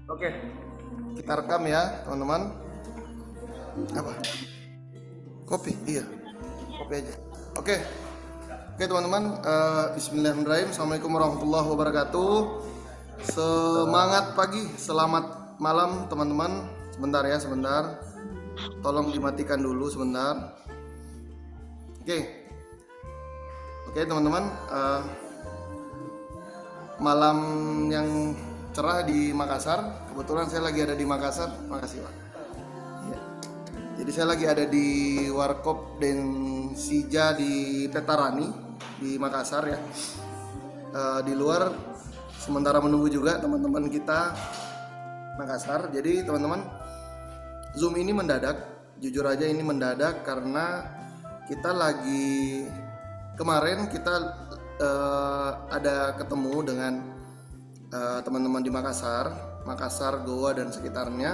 Oke, kita rekam ya teman-teman. Apa? Kopi? Iya, kopi aja. Oke, oke teman-teman. Bismillahirrahmanirrahim. Assalamualaikum warahmatullahi wabarakatuh. Semangat pagi, selamat malam teman-teman. Sebentar ya, sebentar. Tolong dimatikan dulu sebentar. Oke, oke teman-teman. Malam yang cerah di Makassar. Kebetulan saya lagi ada di Makassar. Makasih Pak. Ya. Jadi saya lagi ada di Warkop Densija di Petarani di Makassar ya. Di luar sementara menunggu juga teman-teman kita Makassar. Jadi teman-teman, Zoom ini mendadak. Jujur aja ini mendadak karena kita lagi kemarin kita ada ketemu dengan teman-teman di Makassar, Goa dan sekitarnya.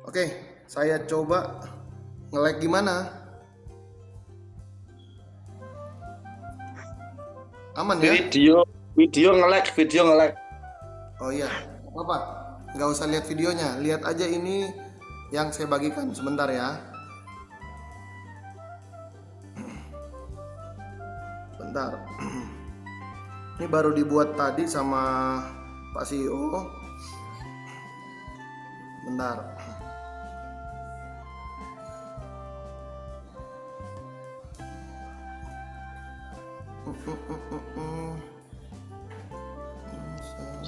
Oke, saya coba nge-lag gimana? Aman ya? Video nge-lag. Oh iya, apa? Nggak usah lihat videonya, lihat aja ini yang saya bagikan sebentar ya. Bentar. Ini baru dibuat tadi sama Pak CEO. Bentar.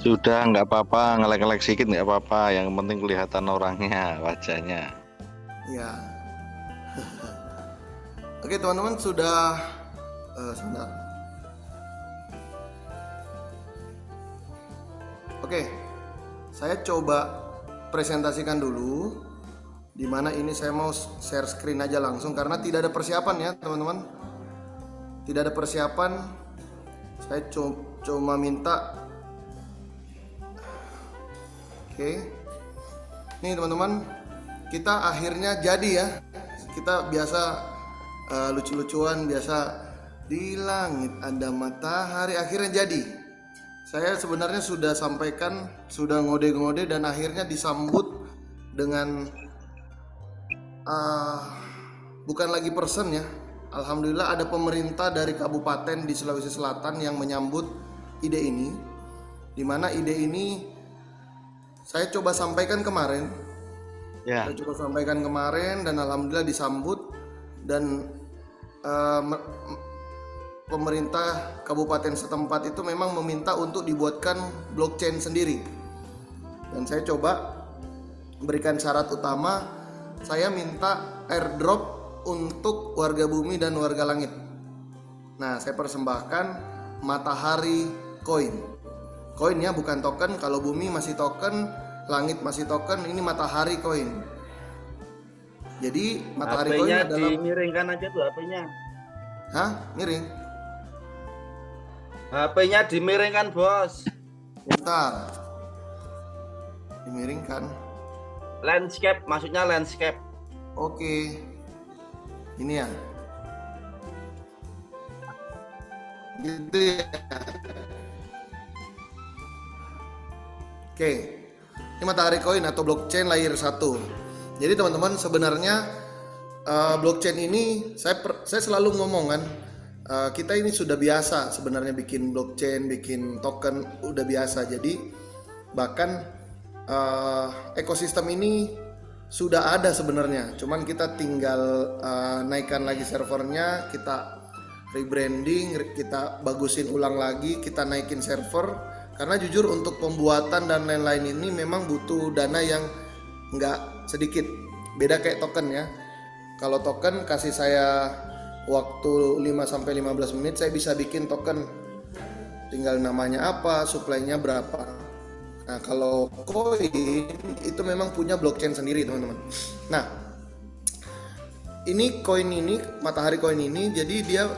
Sudah, nggak apa-apa, nge-lag sedikit nggak apa-apa. Yang penting kelihatan orangnya, wajahnya. Ya. Oke teman-teman, sudah sebentar. Oke, saya coba presentasikan dulu. Dimana ini saya mau share screen aja langsung karena tidak ada persiapan ya teman-teman. Tidak ada persiapan. Saya cuma minta. Oke. Nih teman-teman, kita akhirnya jadi ya. Kita biasa lucu-lucuan, biasa di langit ada matahari, akhirnya jadi. Saya sebenarnya sudah sampaikan, sudah ngode-ngode dan akhirnya disambut dengan bukan lagi person ya. Alhamdulillah ada pemerintah dari kabupaten di Sulawesi Selatan yang menyambut ide ini. Dimana ide ini saya coba sampaikan kemarin. Ya. Saya coba sampaikan kemarin dan alhamdulillah disambut dan pemerintah kabupaten setempat itu memang meminta untuk dibuatkan blockchain sendiri. Dan saya coba berikan syarat utama, saya minta airdrop untuk warga bumi dan warga langit. Nah, saya persembahkan matahari coin. Koinnya bukan token, kalau bumi masih token, langit masih token, ini matahari koin. Jadi matahari koin adalah dimiringkan aja tuh HP-nya. Hah? Miring? HP-nya dimiringkan, Bos. Bentar. Dimiringkan. Landscape, maksudnya landscape. Oke. Ini ya. Gitu ya. Oke, ini matahari koin atau blockchain layer 1. Jadi teman-teman sebenarnya blockchain ini saya selalu ngomong kan, kita ini sudah biasa sebenarnya bikin blockchain, bikin token udah biasa. Jadi bahkan ekosistem ini sudah ada sebenarnya. Cuman kita tinggal naikkan lagi servernya, kita rebranding, kita bagusin ulang lagi, kita naikin server. Karena jujur untuk pembuatan dan lain-lain ini memang butuh dana yang nggak sedikit. Beda kayak token ya. Kalau token kasih saya waktu 5-15 menit saya bisa bikin token. Tinggal namanya apa, supply-nya berapa. Nah, kalau koin itu memang punya blockchain sendiri, teman-teman. Nah, ini koin ini, matahari koin ini, jadi dia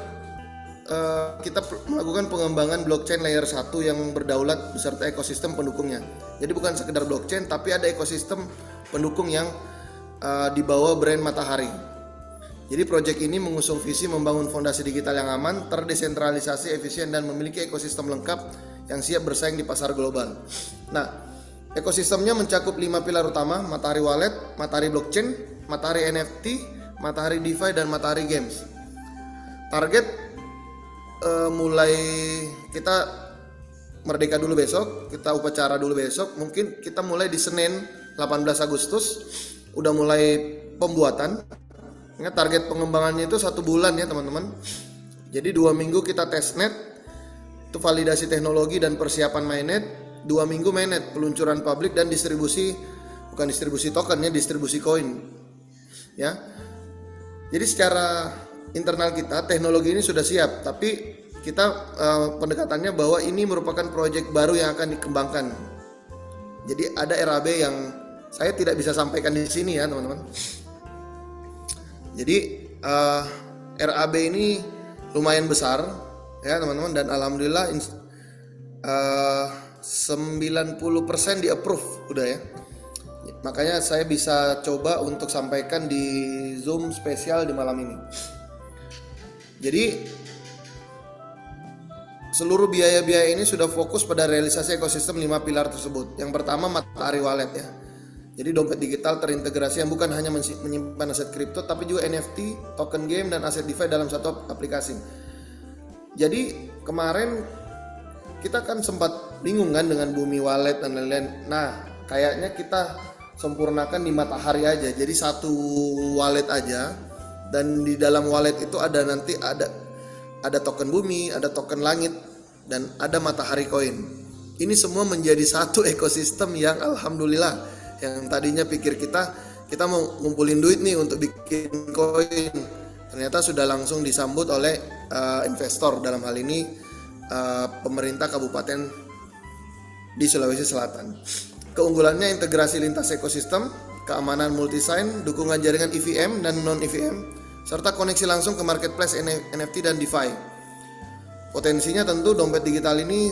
kita melakukan pengembangan blockchain layer 1 yang berdaulat beserta ekosistem pendukungnya. Jadi bukan sekedar blockchain, tapi ada ekosistem pendukung yang di bawah brand Matahari. Jadi proyek ini mengusung visi membangun fondasi digital yang aman, terdesentralisasi, efisien, dan memiliki ekosistem lengkap yang siap bersaing di pasar global. Nah, ekosistemnya mencakup 5 pilar utama: Matahari Wallet, Matahari Blockchain, Matahari NFT, Matahari DeFi, dan Matahari Games. Target mulai kita merdeka dulu besok, kita upacara dulu besok, mungkin kita mulai di Senin 18 Agustus udah mulai pembuatan. Ingat target pengembangannya itu 1 bulan ya teman-teman. Jadi 2 minggu kita testnet, itu validasi teknologi dan persiapan mainnet. 2 minggu mainnet, peluncuran publik dan distribusi, bukan distribusi token ya, distribusi koin ya. Jadi secara internal kita teknologi ini sudah siap, tapi kita pendekatannya bahwa ini merupakan proyek baru yang akan dikembangkan. Jadi ada RAB yang saya tidak bisa sampaikan di sini ya teman-teman. Jadi RAB ini lumayan besar ya teman-teman, dan alhamdulillah 90% di approve udah ya. Makanya saya bisa coba untuk sampaikan di Zoom spesial di malam ini. Jadi seluruh biaya-biaya ini sudah fokus pada realisasi ekosistem 5 pilar tersebut. Yang pertama Matahari Wallet ya. Jadi dompet digital terintegrasi yang bukan hanya menyimpan aset kripto, tapi juga NFT, token game, dan aset DeFi dalam satu aplikasi. Jadi kemarin kita kan sempat bingung kan dengan Bumi Wallet dan lain-lain. Nah, kayaknya kita sempurnakan di Matahari aja. Jadi satu wallet aja, dan di dalam wallet itu ada nanti ada token bumi, ada token langit, dan ada Matahari Coin. Ini semua menjadi satu ekosistem yang alhamdulillah, yang tadinya pikir kita mau ngumpulin duit nih untuk bikin koin, ternyata sudah langsung disambut oleh investor, dalam hal ini pemerintah kabupaten di Sulawesi Selatan. Keunggulannya integrasi lintas ekosistem, keamanan multi-sign, dukungan jaringan EVM dan non-EVM, serta koneksi langsung ke marketplace NFT dan DeFi. Potensinya tentu dompet digital ini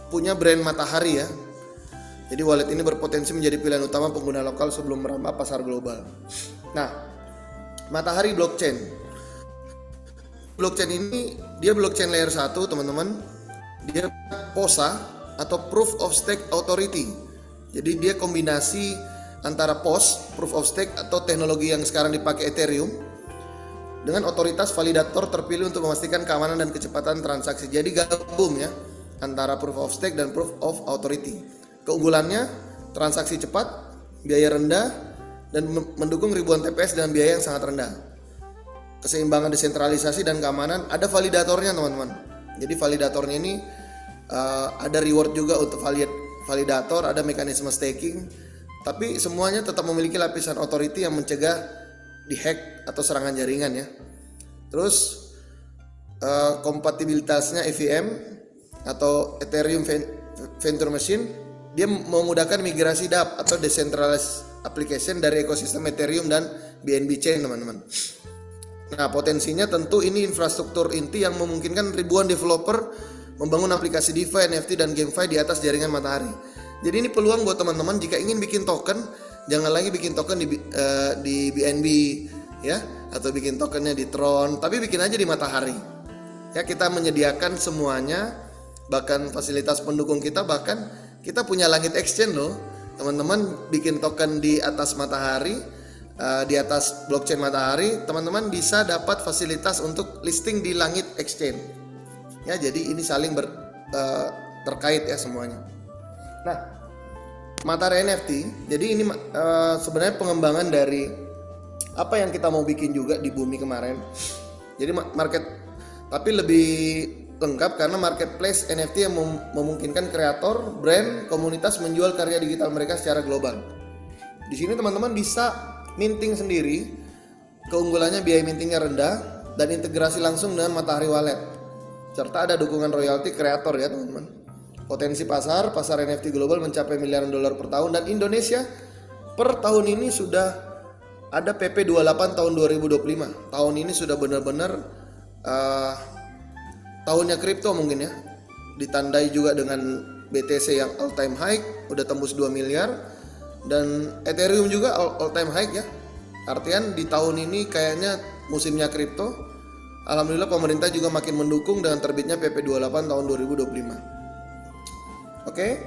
punya brand Matahari ya. Jadi wallet ini berpotensi menjadi pilihan utama pengguna lokal sebelum merambah pasar global. Nah, Matahari Blockchain. Blockchain ini dia blockchain layer 1 teman-teman. Dia POSA atau Proof of Stake Authority. Jadi dia kombinasi antara POS, Proof of Stake, atau teknologi yang sekarang dipakai Ethereum, dengan otoritas validator terpilih untuk memastikan keamanan dan kecepatan transaksi. Jadi gabung ya antara Proof of Stake dan Proof of Authority. Keunggulannya transaksi cepat, biaya rendah, dan mendukung ribuan TPS dengan biaya yang sangat rendah. Keseimbangan desentralisasi dan keamanan, ada validatornya teman-teman. Jadi validatornya ini ada reward juga untuk validator, ada mekanisme staking, tapi semuanya tetap memiliki lapisan authority yang mencegah dihack atau serangan jaringan ya. Terus kompatibilitasnya EVM atau Ethereum Venture Machine, dia memudahkan migrasi DApp atau Decentralized Application dari ekosistem Ethereum dan BNB Chain teman-teman. Nah, potensinya tentu ini infrastruktur inti yang memungkinkan ribuan developer membangun aplikasi DeFi, NFT, dan GameFi di atas jaringan Matahari. Jadi ini peluang buat teman-teman jika ingin bikin token, jangan lagi bikin token di BNB ya, atau bikin tokennya di Tron, tapi bikin aja di Matahari. Ya, kita menyediakan semuanya, bahkan fasilitas pendukung kita, bahkan kita punya Langit Exchange loh. Teman-teman bikin token di atas Matahari, di atas blockchain Matahari, teman-teman bisa dapat fasilitas untuk listing di Langit Exchange. Ya, jadi ini saling terkait ya semuanya. Nah, Matahari NFT, jadi ini sebenarnya pengembangan dari apa yang kita mau bikin juga di Bumi kemarin. Jadi market, tapi lebih lengkap karena marketplace NFT yang memungkinkan kreator, brand, komunitas menjual karya digital mereka secara global. Di sini teman-teman bisa minting sendiri, keunggulannya biaya mintingnya rendah dan integrasi langsung dengan Matahari Wallet. Serta ada dukungan royalti kreator ya teman-teman. Potensi pasar NFT global mencapai miliaran dolar per tahun, dan Indonesia per tahun ini sudah ada PP 28 tahun 2025. Tahun ini sudah benar-benar tahunnya kripto mungkin ya. Ditandai juga dengan BTC yang all time high, udah tembus 2 miliar, dan Ethereum juga all time high ya. Artian di tahun ini kayaknya musimnya kripto. Alhamdulillah pemerintah juga makin mendukung dengan terbitnya PP28 tahun 2025. Oke.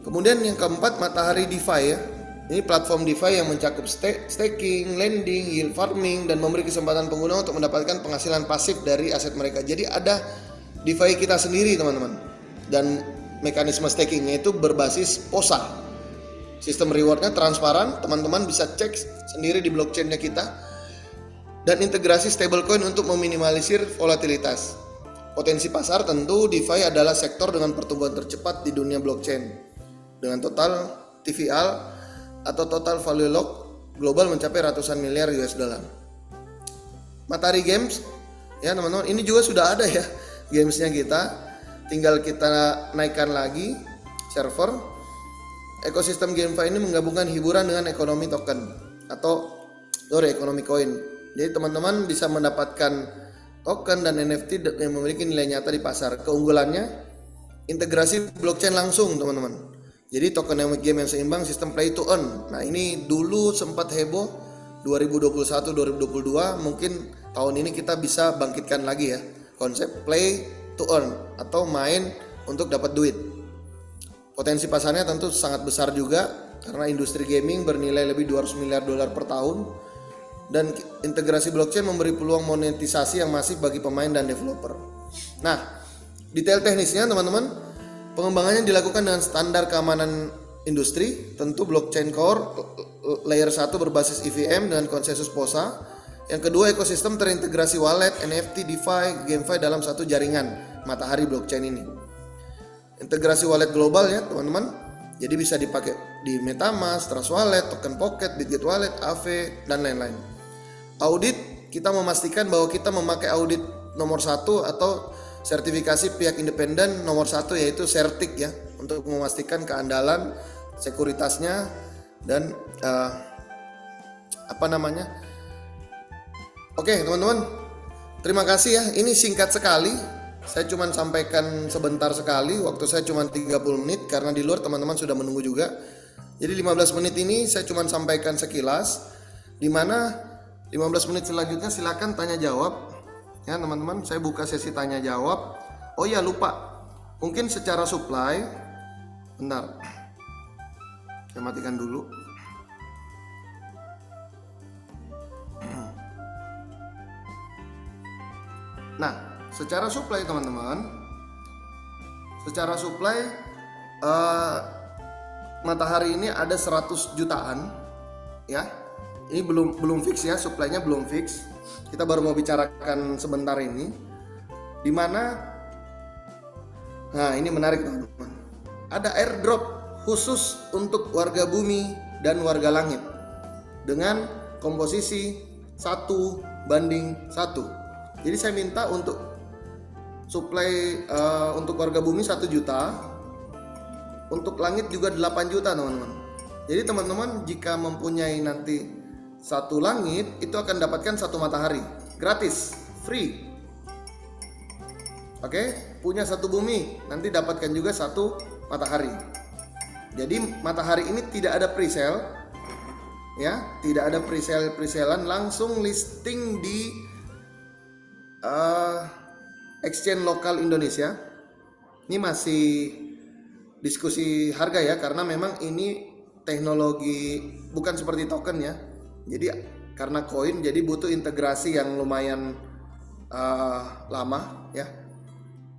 Kemudian yang keempat, Matahari DeFi ya. Ini platform DeFi yang mencakup staking, lending, yield farming, dan memberi kesempatan pengguna untuk mendapatkan penghasilan pasif dari aset mereka. Jadi ada DeFi kita sendiri teman-teman. Dan mekanisme stakingnya itu berbasis POSA. Sistem rewardnya transparan, teman-teman bisa cek sendiri di blockchainnya kita. Dan integrasi stablecoin untuk meminimalisir volatilitas. Potensi pasar tentu DeFi adalah sektor dengan pertumbuhan tercepat di dunia blockchain. Dengan total TVL atau total value lock global mencapai ratusan miliar US dollar. Matahari Games ya teman-teman, ini juga sudah ada ya gamesnya kita, tinggal kita naikkan lagi server. Ekosistem GameFi ini menggabungkan hiburan dengan ekonomi token atau ekonomi koin. Jadi teman-teman bisa mendapatkan token dan NFT yang memiliki nilai nyata di pasar. Keunggulannya integrasi blockchain langsung teman-teman. Jadi tokenomic game yang seimbang, sistem play to earn. Nah ini dulu sempat heboh 2021-2022, mungkin tahun ini kita bisa bangkitkan lagi ya konsep play to earn atau main untuk dapat duit. Potensi pasarnya tentu sangat besar juga karena industri gaming bernilai lebih 200 miliar dolar per tahun, dan integrasi blockchain memberi peluang monetisasi yang masif bagi pemain dan developer. Nah, detail teknisnya teman-teman, pengembangannya dilakukan dengan standar keamanan industri, tentu blockchain core layer 1 berbasis EVM dengan konsensus POSA. Yang kedua, ekosistem terintegrasi wallet, NFT, DeFi, GameFi dalam satu jaringan Matahari blockchain ini. Integrasi wallet global ya teman-teman, jadi bisa dipakai di MetaMask, Trust Wallet, Token Pocket, Bitget Wallet, Aave, dan lain-lain. Audit, kita memastikan bahwa kita memakai audit nomor 1 atau sertifikasi pihak independen nomor 1 yaitu Certic ya, untuk memastikan keandalan, sekuritasnya, dan Oke teman-teman, terima kasih ya. Ini singkat sekali, saya cuma sampaikan sebentar sekali, waktu saya cuma 30 menit karena di luar teman-teman sudah menunggu juga. Jadi 15 menit ini saya cuma sampaikan sekilas, dimana 15 menit selanjutnya silakan tanya jawab ya teman-teman. Saya buka sesi tanya jawab. Oh ya lupa, mungkin secara supply, bentar, saya matikan dulu. Nah, secara supply teman-teman, secara supply Matahari ini ada 100 jutaan ya. Ini belum fix ya, supply-nya belum fix. Kita baru mau bicarakan sebentar ini. Dimana, nah ini menarik teman-teman. Ada airdrop khusus untuk warga bumi dan warga langit dengan komposisi 1:1. Jadi saya minta untuk supply untuk warga bumi 1 juta, untuk langit juga 8 juta teman-teman. Jadi teman-teman jika mempunyai nanti 1 langit itu akan dapatkan 1 matahari gratis, free. Oke, punya 1 bumi nanti dapatkan juga 1 matahari. Jadi matahari ini tidak ada presale ya, tidak ada preselan, langsung listing di exchange lokal Indonesia. Ini masih diskusi harga ya, karena memang ini teknologi bukan seperti token ya. Jadi karena koin jadi butuh integrasi yang lumayan lama ya.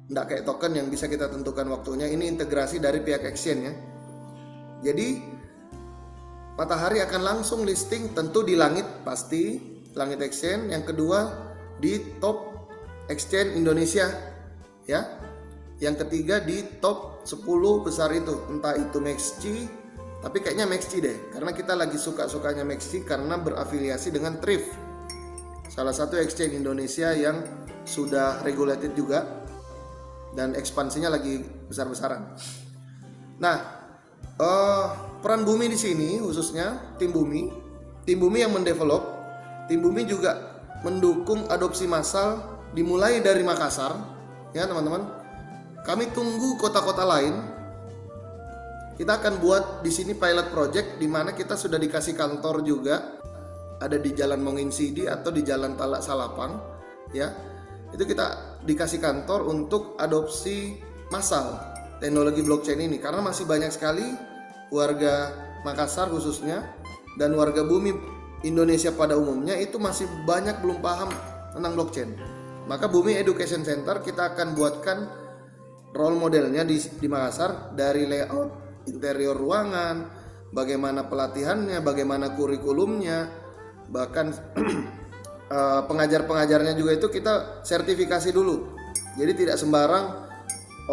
Nggak kayak token yang bisa kita tentukan waktunya. Ini integrasi dari pihak exchange ya. Jadi Matahari akan langsung listing tentu di langit, pasti langit exchange. Yang kedua di top exchange Indonesia ya. Yang ketiga di top 10 besar itu, entah itu MaxC, tapi kayaknya MaxC deh, karena kita lagi suka-sukanya MaxC karena berafiliasi dengan Thrift, salah satu exchange Indonesia yang sudah regulated juga dan ekspansinya lagi besar-besaran. Nah, peran Bumi di sini khususnya tim Bumi yang mendevelop, tim Bumi juga mendukung adopsi massal dimulai dari Makassar ya teman-teman. Kami tunggu kota-kota lain. Kita akan buat di sini pilot project di mana kita sudah dikasih kantor juga, ada di Jalan Mongin Sidi atau di Jalan Talak Salapang, ya. Itu kita dikasih kantor untuk adopsi massal teknologi blockchain ini karena masih banyak sekali warga Makassar khususnya dan warga bumi Indonesia pada umumnya itu masih banyak belum paham tentang blockchain. Maka Bumi Education Center kita akan buatkan role modelnya di Makassar, dari layout interior ruangan, bagaimana pelatihannya, bagaimana kurikulumnya, bahkan pengajar-pengajarnya juga itu kita sertifikasi dulu. Jadi tidak sembarang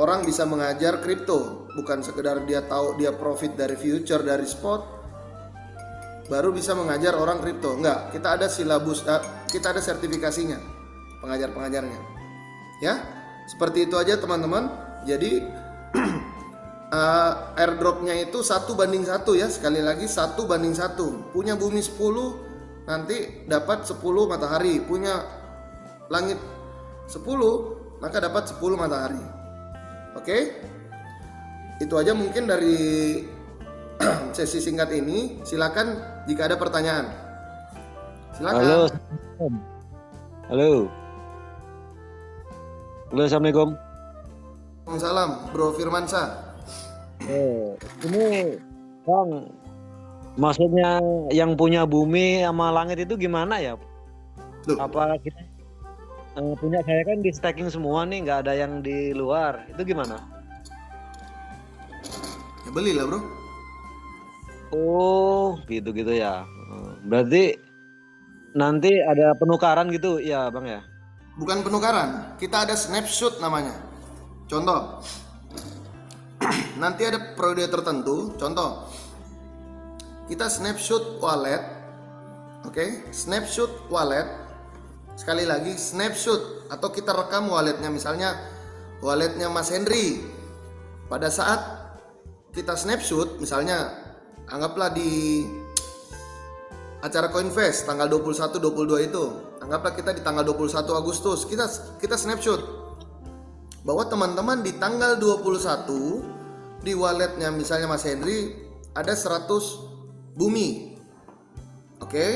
orang bisa mengajar kripto, bukan sekedar dia tahu dia profit dari future, dari spot, baru bisa mengajar orang kripto. Enggak, kita ada silabus, kita ada sertifikasinya pengajar-pengajarnya. Ya, seperti itu aja teman-teman. Jadi airdropnya itu 1:1 ya, sekali lagi 1:1. Punya bumi 10 nanti dapat 10 matahari, punya langit 10 maka dapat 10 matahari. Oke, itu aja mungkin dari sesi singkat ini. Silakan jika ada pertanyaan. Silakan. Halo. Halo. Halo, assalamualaikum. Waalaikumsalam, Bro Firmansyah. Ini Bang, maksudnya yang punya bumi sama langit itu gimana ya? Loh, Apa kita punya, saya kan di stacking semua nih, nggak ada yang di luar. Itu gimana? ya belilah bro. Oh, gitu-gitu ya. Berarti nanti ada penukaran gitu ya, Bang ya? Bukan penukaran, kita ada snapshot namanya. Contoh, nanti ada periode tertentu. Contoh, kita snapshot wallet, oke? Snapshot wallet. Sekali lagi, snapshot atau kita rekam walletnya, misalnya walletnya Mas Henry. Pada saat kita snapshot, misalnya anggaplah di acara Coinvest tanggal 21-22 itu, anggaplah kita di tanggal 21 Agustus, kita snapshot bahwa teman-teman di tanggal 21 di walletnya misalnya Mas Henry ada 100 bumi. Oke?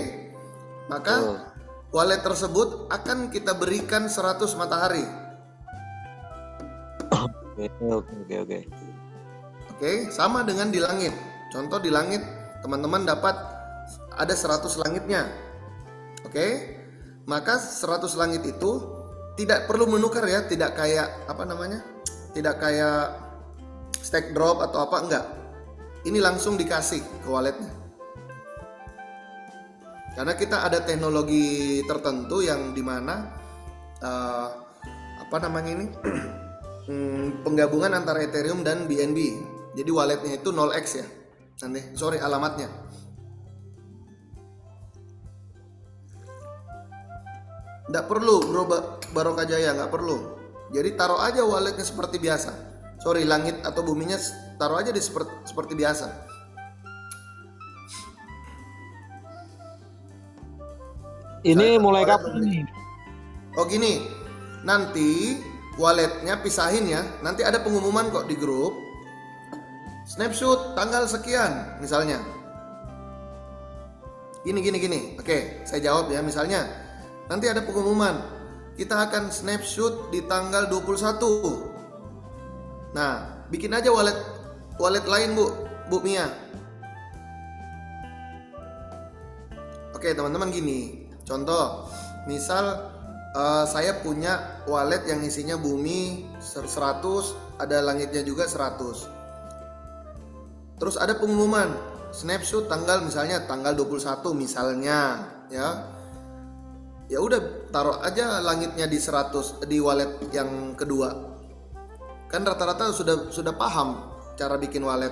Maka wallet tersebut akan kita berikan 100 matahari. Oke. Oke, sama dengan di langit. Contoh di langit teman-teman dapat ada 100 langitnya. Oke? Maka 100 langit itu tidak perlu menukar ya, tidak kayak apa namanya? Tidak kayak stack drop atau apa, enggak. Ini langsung dikasih ke walletnya. Karena kita ada teknologi tertentu yang dimana apa namanya ini penggabungan antara Ethereum dan BNB. Jadi walletnya itu 0x ya. Nanti sorry alamatnya. Nggak perlu bro Barokah Jaya, nggak perlu. Jadi taruh aja walletnya seperti biasa. Sorry, langit atau buminya taruh aja di seperti biasa. Ini mulai kapan nih? Oh gini, nanti walletnya pisahin ya. Nanti ada pengumuman kok di grup. Snapshot tanggal sekian misalnya. Gini. Oke, saya jawab ya. Misalnya nanti ada pengumuman, kita akan snapshot di tanggal 21. Nah, bikin aja wallet lain Bu Mia. Oke teman-teman, gini. Contoh, misal saya punya wallet yang isinya bumi 100, ada langitnya juga 100. Terus ada pengumuman snapshot tanggal misalnya tanggal 21 misalnya ya. Ya udah taruh aja langitnya di 100 di wallet yang kedua. Kan rata-rata sudah paham cara bikin wallet.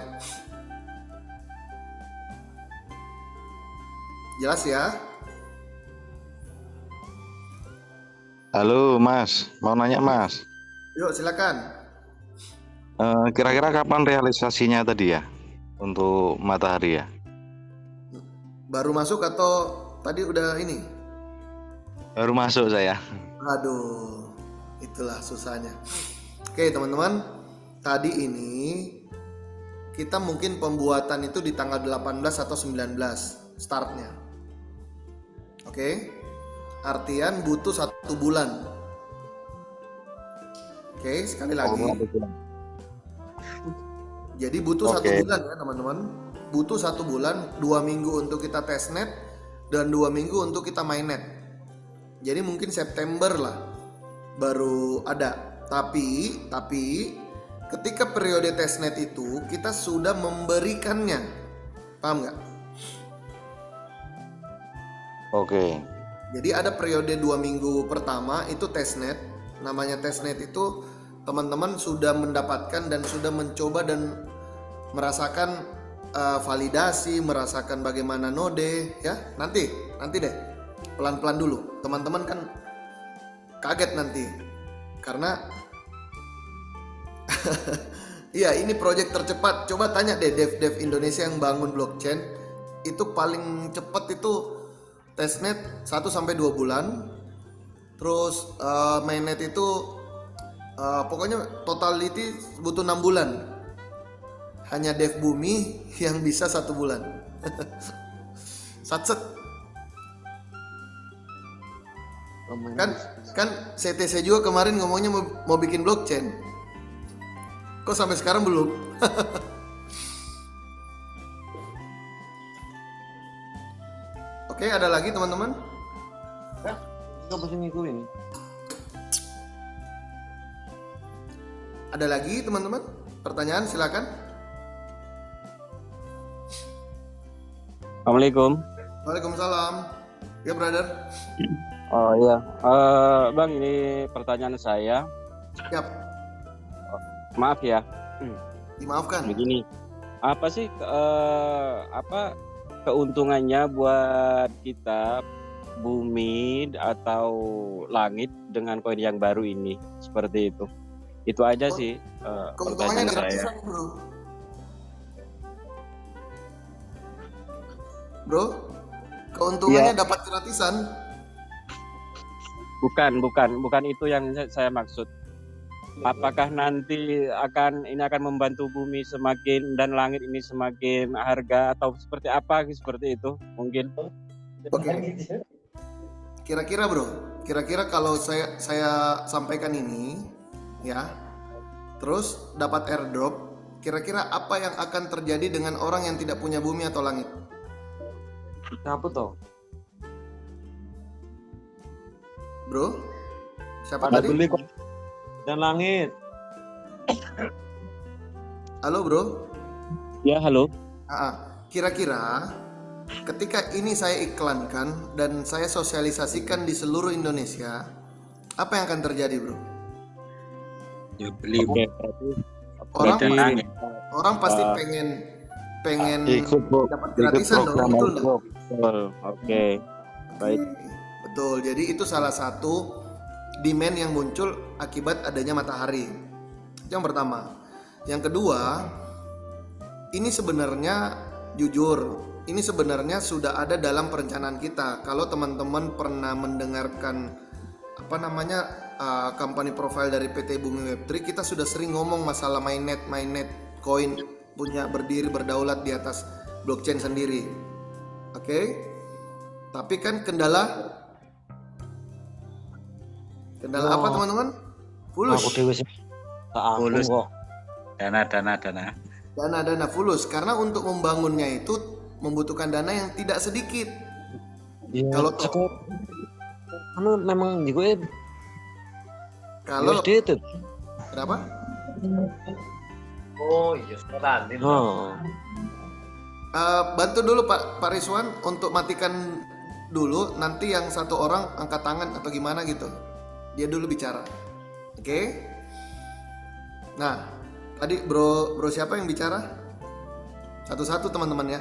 Jelas ya? Halo Mas, mau nanya Mas. Yuk silakan. Kira-kira kapan realisasinya tadi ya untuk matahari ya? Baru masuk atau tadi udah ini? Baru masuk saya. Aduh. Itulah susahnya. Oke teman-teman, tadi ini kita mungkin pembuatan itu di tanggal 18 atau 19 startnya. Oke, artian butuh 1 bulan. Oke, sekali lagi. Jadi butuh 1 Oke. bulan ya teman-teman. Butuh 1 bulan, 2 minggu untuk kita testnet dan 2 minggu untuk kita mainnet. Jadi mungkin September lah baru ada. Tapi ketika periode testnet itu kita sudah memberikannya. Paham nggak? Oke. Jadi ada periode 2 minggu pertama itu testnet. Namanya testnet itu teman-teman sudah mendapatkan dan sudah mencoba dan merasakan validasi, merasakan bagaimana node ya. Nanti deh. Pelan-pelan dulu. Teman-teman kan kaget nanti. Karena iya, ini proyek tercepat. Coba tanya deh dev Indonesia yang bangun blockchain, itu paling cepat itu testnet 1 sampai 2 bulan. Terus mainnet itu pokoknya totality butuh 6 bulan. Hanya dev bumi yang bisa 1 bulan. Satset. Kan CTC juga kemarin ngomongnya mau bikin blockchain. Kok sampai sekarang belum? Oke, ada lagi teman-teman? Nggak pasti ngikutin. Ada lagi teman-teman? Pertanyaan silakan. Assalamualaikum. Waalaikumsalam. Ya brother. Oh iya, Bang, ini pertanyaan saya. Siap. Maaf ya, Dimaafkan. begini. Apa sih keuntungannya buat kita bumi atau langit dengan koin yang baru ini? Seperti itu. Itu aja sih Keuntungannya pertanyaan saya. gratisan, bro. Bro, keuntungannya dapat gratisan. Bukan itu yang saya maksud. Apakah nanti ini akan membantu bumi semakin dan langit ini semakin harga atau seperti apa seperti itu mungkin? Oke. Kira-kira bro, kalau saya sampaikan ini ya, terus dapat airdrop, kira-kira apa yang akan terjadi dengan orang yang tidak punya bumi atau langit? Apa tuh? Bro, siapa tadi? Beli kok. Dan langit. Halo bro. Ya, halo. Kira-kira ketika ini saya iklankan dan saya sosialisasikan di seluruh Indonesia, apa yang akan terjadi bro? Ya beli Orang pasti pengen Ikut dapat gratisan dong, betul nggak? Oke. Baik. Betul, jadi itu salah satu demand yang muncul akibat adanya matahari. Yang pertama. Yang kedua, ini sebenarnya jujur, ini sebenarnya sudah ada dalam perencanaan kita. Kalau teman-teman pernah mendengarkan company profile dari PT Bumi Web3, kita sudah sering ngomong masalah mainnet coin punya berdiri berdaulat di atas blockchain sendiri. Oke? Tapi kan kendala apa teman-teman? Fulus. Aku dewe sih. Tak aku Fulus. kok. dana. Dana fulus karena untuk membangunnya itu membutuhkan dana yang tidak sedikit. Iya. Kalau memang juga kalau USD itu. kenapa? Oh iya, sekarang Oh. Bantu dulu Pak Rizwan untuk matikan dulu, nanti yang satu orang angkat tangan atau gimana gitu. Dia dulu bicara. Oke? Nah, tadi bro siapa yang bicara? Satu-satu teman-teman ya.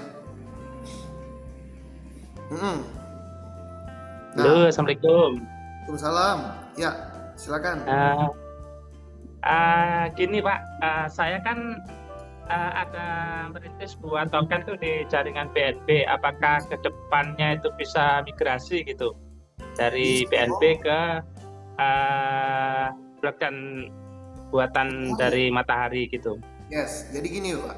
Nah, Halo, Assalamualaikum. Waalaikumsalam. Ya, silakan. Gini Pak, saya kan ada merintis buat token tuh di jaringan BNB. Apakah ke depannya itu bisa migrasi gitu dari Bisa. BNB ke blockchain buatan dari matahari gitu. Yes, jadi gini Pak.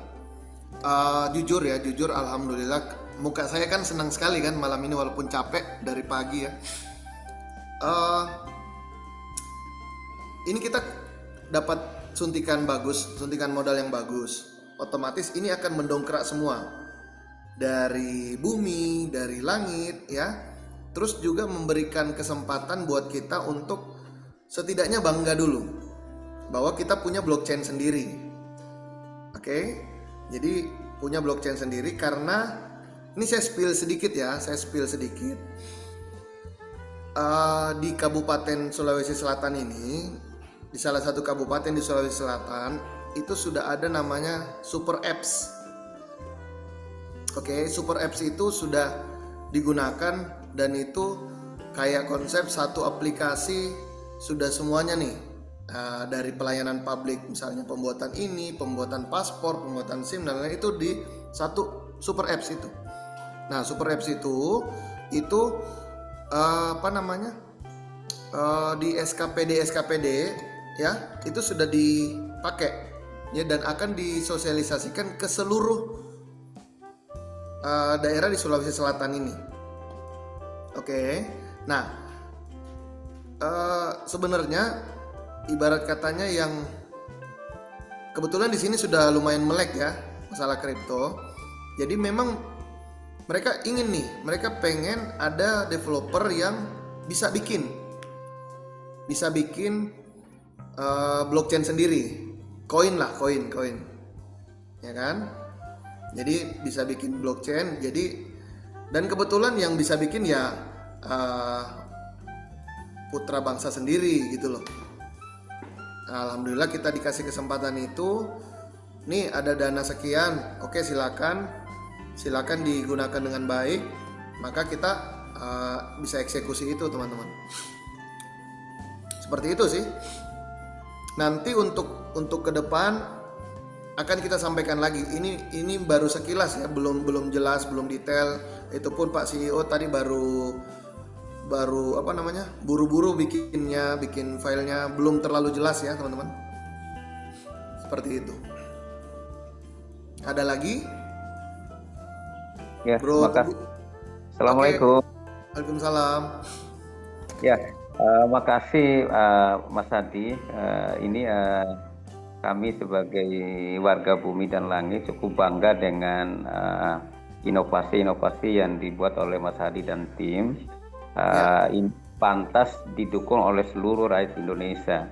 Jujur alhamdulillah muka saya kan senang sekali kan malam ini walaupun capek dari pagi ya. Ini kita dapat suntikan modal yang bagus. Otomatis ini akan mendongkrak semua dari bumi, dari langit ya. Terus juga memberikan kesempatan buat kita untuk setidaknya bangga dulu bahwa kita punya blockchain sendiri. Oke? Jadi punya blockchain sendiri karena ini saya spill sedikit. Di Kabupaten Sulawesi Selatan ini, di salah satu kabupaten di Sulawesi Selatan itu sudah ada namanya Super Apps. Oke, Super Apps itu sudah digunakan dan itu kayak konsep satu aplikasi sudah semuanya nih. Dari pelayanan publik misalnya pembuatan paspor, pembuatan SIM dan lain-lain itu di satu Super Apps itu. Nah, Super Apps itu di SKPD ya, itu sudah dipakai ya dan akan disosialisasikan ke seluruh daerah di Sulawesi Selatan ini. Oke. Nah, sebenarnya ibarat katanya yang kebetulan di sini sudah lumayan melek ya masalah kripto. Jadi memang mereka pengen ada developer yang bisa bikin blockchain sendiri, koin ya kan. Jadi bisa bikin blockchain. Dan kebetulan yang bisa bikin ya putra bangsa sendiri gitu loh. Alhamdulillah kita dikasih kesempatan itu. Nih ada dana sekian, oke silakan digunakan dengan baik. Maka kita bisa eksekusi itu teman-teman. Seperti itu sih. Nanti untuk ke depan akan kita sampaikan lagi. Ini baru sekilas ya, belum jelas, belum detail. Itu pun Pak CEO tadi baru buru-buru bikin filenya, belum terlalu jelas ya teman-teman. Seperti itu. Ada lagi? Ya, Bro, makasih. Assalamualaikum. Waalaikumsalam. Ya, makasih Mas Hadi. Ini kami sebagai warga bumi dan langit cukup bangga dengan inovasi-inovasi yang dibuat oleh Mas Hadi dan tim. Ini pantas didukung oleh seluruh rakyat Indonesia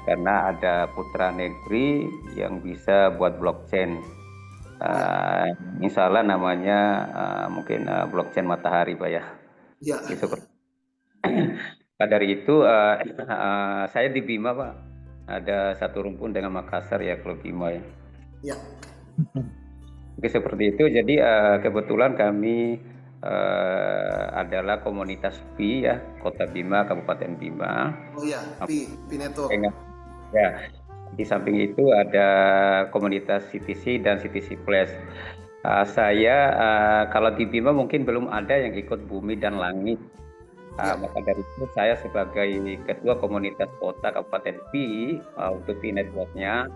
karena ada putra negeri yang bisa buat blockchain. Insya Allah namanya mungkin blockchain matahari Pak ya. Ya. Gitu. Pada dari itu saya di Bima Pak, ada satu rumpun dengan Makassar ya kalau Bima ya. Ya. Oke, seperti itu. Jadi kebetulan kami adalah komunitas PI ya, Kota Bima, Kabupaten Bima. Oh iya, PI Network. Ya, di samping itu ada komunitas CTC dan CTC Plus. Saya kalau di Bima mungkin belum ada yang ikut bumi dan langit. Maka dari itu saya sebagai ketua komunitas kota Kabupaten PI untuk PI Network-nya,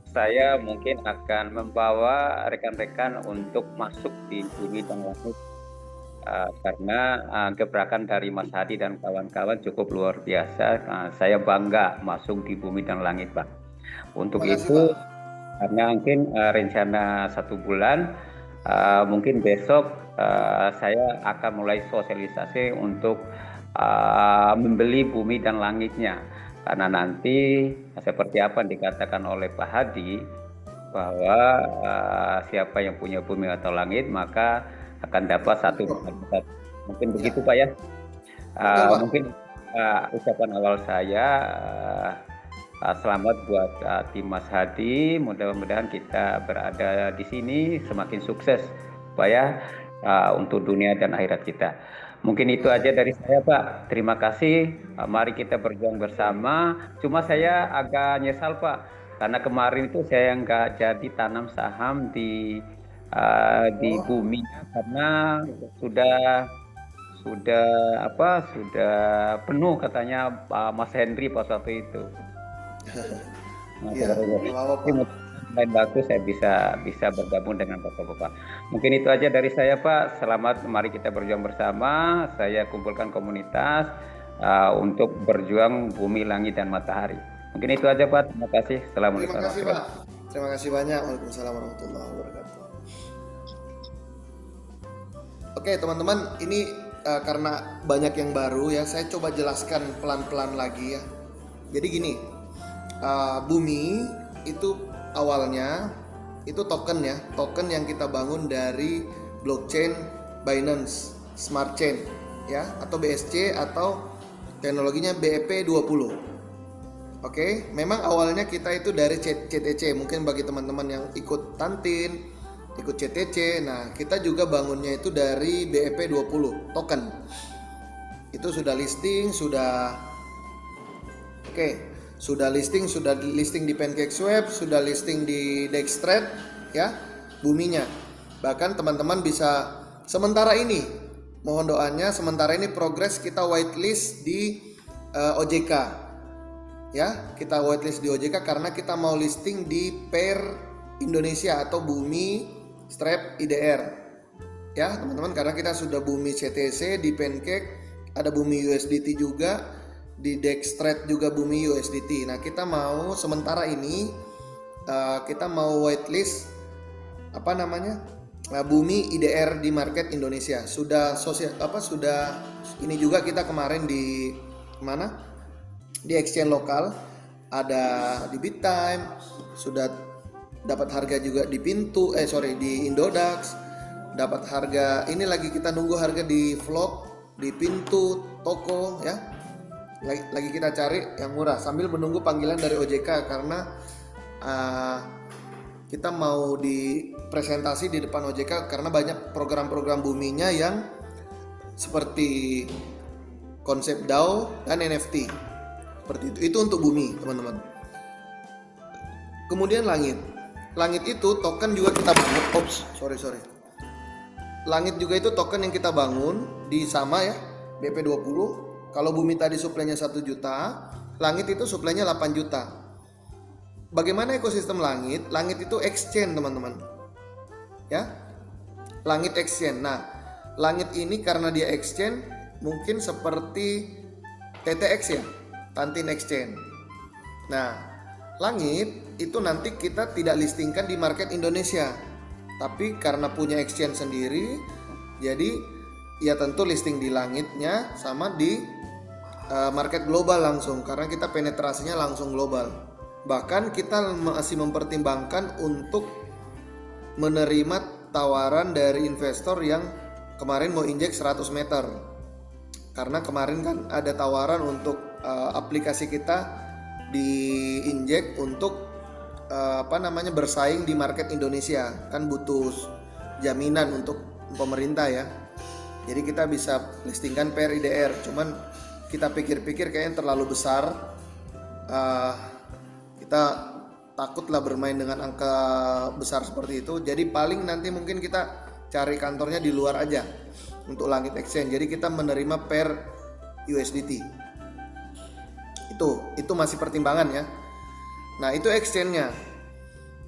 saya mungkin akan membawa rekan-rekan untuk masuk di bumi dan langit. Karena gebrakan dari Mas Hadi dan kawan-kawan cukup luar biasa. Saya bangga masuk di bumi dan langit, Pak. Untuk itu, karena mungkin rencana 1 bulan, mungkin besok saya akan mulai sosialisasi untuk membeli bumi dan langitnya. Karena nanti seperti apa yang dikatakan oleh Pak Hadi, bahwa siapa yang punya bumi atau langit, maka akan dapat satu. Mungkin begitu Pak ya. Mungkin ucapan awal saya selamat buat tim Mas Hadi. Mudah-mudahan kita berada di sini semakin sukses Pak ya, untuk dunia dan akhirat kita. Mungkin itu aja dari saya Pak. Terima kasih. Mari kita berjuang bersama. Cuma saya agak nyesal Pak, karena kemarin itu saya nggak jadi tanam saham di bumi, karena sudah sudah penuh katanya Pak Mas Henry pas waktu itu. Nah, Iya, saudara-saudari, nggak apa-apa. lain waktu saya bisa bergabung dengan Bapak-Bapak. Mungkin itu aja dari saya, Pak. Selamat, mari kita berjuang bersama. Saya kumpulkan komunitas untuk berjuang bumi, langit, dan matahari. Mungkin itu aja, Pak. Terima kasih. Assalamualaikum Terima kasih warahmatullahi Pak. Terima kasih banyak. Waalaikumsalam warahmatullahi wabarakatuh. Oke teman-teman, ini karena banyak yang baru ya, saya coba jelaskan pelan-pelan lagi ya. Jadi gini, bumi itu awalnya itu token ya, token yang kita bangun dari blockchain Binance Smart Chain ya, atau BSC atau teknologinya BEP20. Oke, memang awalnya kita itu dari CTC, mungkin bagi teman-teman yang ikut Tantin, ikut CTC. Nah, kita juga bangunnya itu dari BEP20 token. Itu sudah listing, sudah listing di PancakeSwap, sudah listing di Dextrade ya, buminya. Bahkan teman-teman bisa sementara ini, mohon doanya, sementara ini progres kita whitelist di OJK. Ya, kita whitelist di OJK karena kita mau listing di pair Indonesia atau bumi Strap IDR. Ya, teman-teman, karena kita sudah bumi CTC di Pancake, ada bumi USDT juga, di Dextrade juga bumi USDT. Nah, kita mau sementara ini kita mau whitelist bumi IDR di market Indonesia. Sudah ini juga kita kemarin di mana? Di exchange lokal, ada di BitTime, sudah dapat harga juga di di Indodax, dapat harga, ini lagi kita nunggu harga di Vlog, di Pintu, Toko ya. Lagi kita cari yang murah sambil menunggu panggilan dari OJK karena kita mau dipresentasi di depan OJK karena banyak program-program buminya yang seperti konsep DAO dan NFT. Seperti itu untuk bumi, teman-teman. Kemudian langit. Langit itu token juga kita bangun. Sorry. Langit juga itu token yang kita bangun di sama ya, BP20. Kalau bumi tadi suplainya 1 juta, langit itu suplainya 8 juta. Bagaimana ekosistem langit? Langit itu exchange, teman-teman. Ya. Langit exchange. Nah, langit ini karena dia exchange mungkin seperti TTX ya, Tantin Exchange. Nah, langit itu nanti kita tidak listingkan di market Indonesia, tapi karena punya exchange sendiri, jadi ya tentu listing di langitnya sama di market global langsung, karena kita penetrasinya langsung global. Bahkan kita masih mempertimbangkan untuk menerima tawaran dari investor yang kemarin mau injek 100 meter. Karena kemarin kan ada tawaran untuk aplikasi kita diinjek untuk bersaing di market Indonesia, kan butuh jaminan untuk pemerintah ya. Jadi kita bisa listingkan per IDR, cuman kita pikir-pikir kayaknya terlalu besar. Kita takutlah bermain dengan angka besar seperti itu. Jadi paling nanti mungkin kita cari kantornya di luar aja untuk Langit Exchange. Jadi kita menerima per USDT. Itu masih pertimbangan ya. Nah, itu exchange-nya.